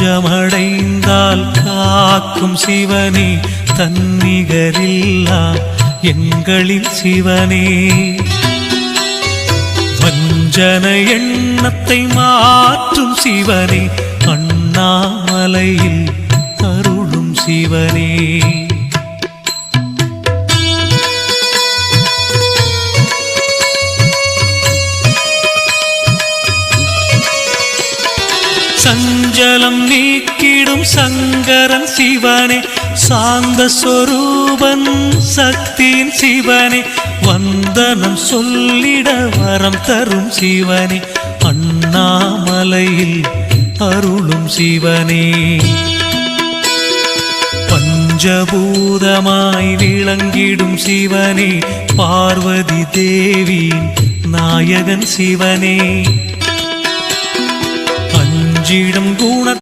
தஞ்சமடைந்தால் காக்கும் சிவனே, தன்னிகரில்லா எங்களின் சிவனே. வஞ்சன எண்ணத்தை மாற்றும் சிவனே, அண்ணாமலையில் அருளும் சிவனே. சஞ்சலம் நீக்கிடும் சங்கரன் சிவனே, சாந்த சொரூபன் சக்தியின் சிவனே. வந்தனம் சொல்லிட வரம் தரும் சிவனே, அண்ணாமலையில் அருளும் சிவனே. பஞ்சபூதமாய் விளங்கிடும் சிவனே, பார்வதி தேவியின் நாயகன் சிவனே. அஞ்சிடும் குண